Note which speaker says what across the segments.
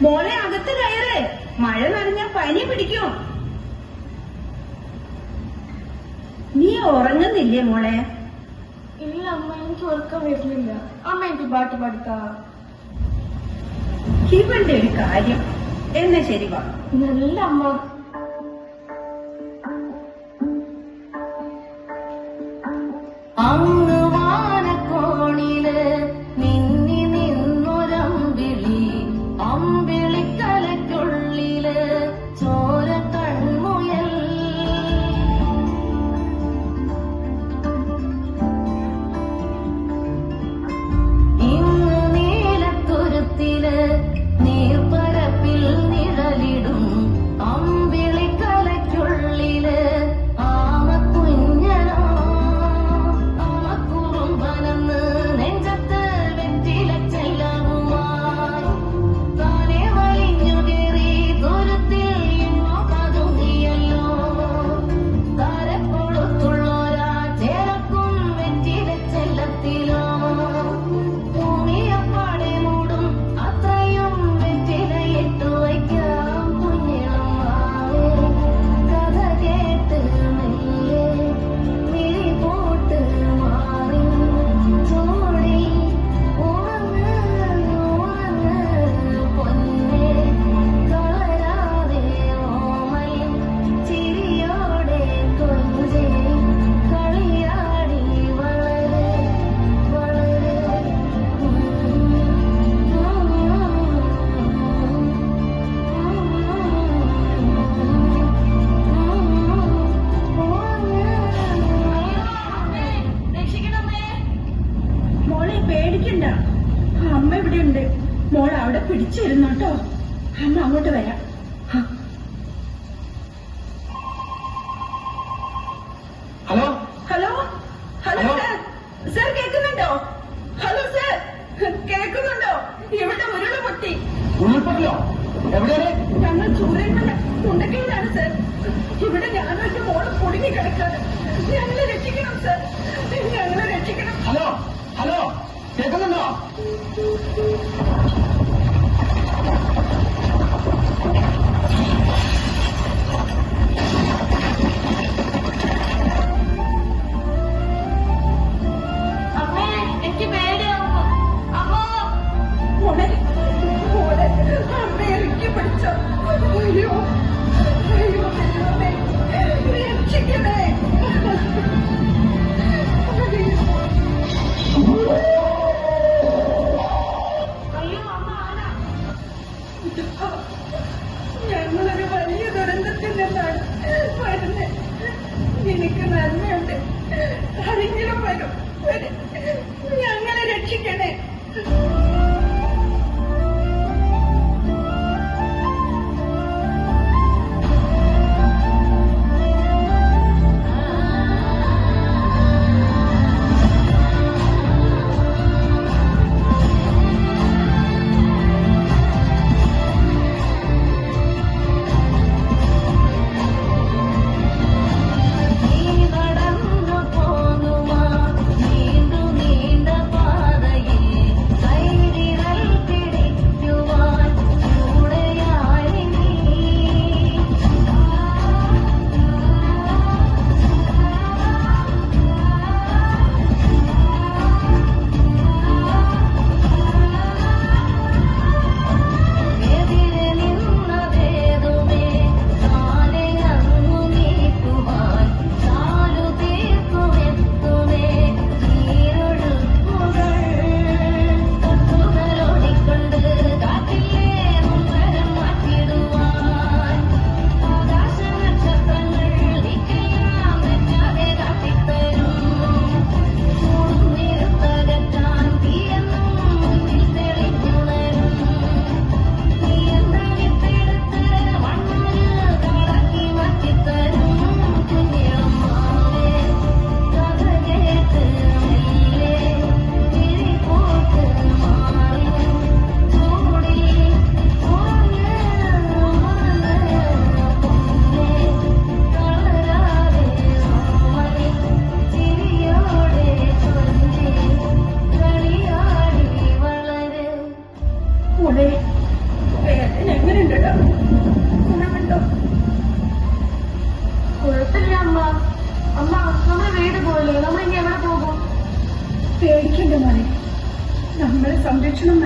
Speaker 1: മോളെ അകത്ത് കയറ്, മഴ നനഞ്ഞാൽ പനി പിടിക്കും. നീ ഉറങ്ങുന്നില്ലേ മോളെ?
Speaker 2: ഇല്ല അമ്മ, എനിക്ക് ഉറക്കം വരുന്നില്ല. അമ്മ എനിക്ക് പാട്ട് പാടുത്താ.
Speaker 1: ഇവന്റെ ഒരു കാര്യം. എന്നാ ശരി വാ.
Speaker 2: നല്ല അമ്മ.
Speaker 3: അങ്ങ് വാനക്കോണില് മിന്നി നിന്നൊരമ്പിളി, അമ്പിളിക്കലയ്ക്കുള്ളില് ചോര കൺമുയൽ. ഇന്ന് നീലത്തുരുത്തില് നീർപ്പരപ്പിൽ നിഴലിടും അമ്പിളിക്കലയ്ക്കുള്ളില്
Speaker 1: പേടിക്കണ്ട, അമ്മ ഇവിടെ ഉണ്ട്. മോൾ അവിടെ പിടിച്ചിരുന്നോട്ടോ, അമ്മ അങ്ങോട്ട് വരാം.
Speaker 4: Hello
Speaker 1: hello hello sir, sir കേൾക്കുന്നുണ്ടോ? ഹലോ സാർ, കേൾക്കുന്നുണ്ടോ? ഇവിടെ ഉരുള് പൊട്ടി.
Speaker 4: ഉരുൾപൊട്ടിയോ? എവിടെയാണ്?
Speaker 1: ഞങ്ങൾ ചൂരന്മല മുണ്ടക്കയിലാണ് സാർ. ഇവിടെ ഞാനും എന്റെ മോള് കുടുങ്ങി കിടക്കാണ്. ഞങ്ങളെ രക്ഷിക്കണം സാർ, ഞങ്ങളെ രക്ഷിക്കണം.
Speaker 4: ഹലോ ഹലോ, കേൾക്കുന്നുണ്ടോ?
Speaker 2: അമ്മേ, എനിക്ക് പേടിയാവുന്നു. അമ്മ,
Speaker 1: മോളെ മോളെ അമ്മ ഇറക്കി പിടിച്ചോ. അയ്യോ അയ്യോ ദൈവമേ, രക്ഷിക്കണേ.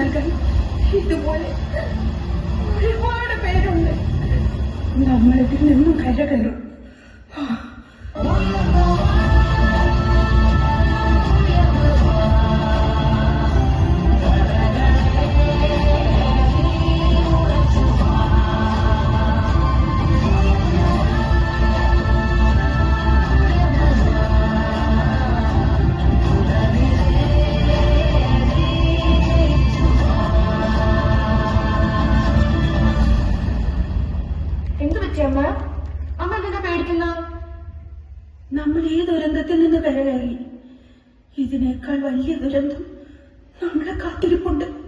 Speaker 1: നൽകാൻ ഇതുപോലെ ഒരുപാട് പേരുണ്ട്. നമ്മളിതിൽ നിന്നും കരകയറും.
Speaker 2: എന്ത് പറ്റി അമ്മ? അമ്മ എന്തിനാ പേടിക്കുന്ന?
Speaker 1: നമ്മൾ ഈ ദുരന്തത്തിൽ നിന്ന് കരകയറി. ഇതിനേക്കാൾ വലിയ ദുരന്തം നമ്മളെ കാത്തിരിപ്പുണ്ട്.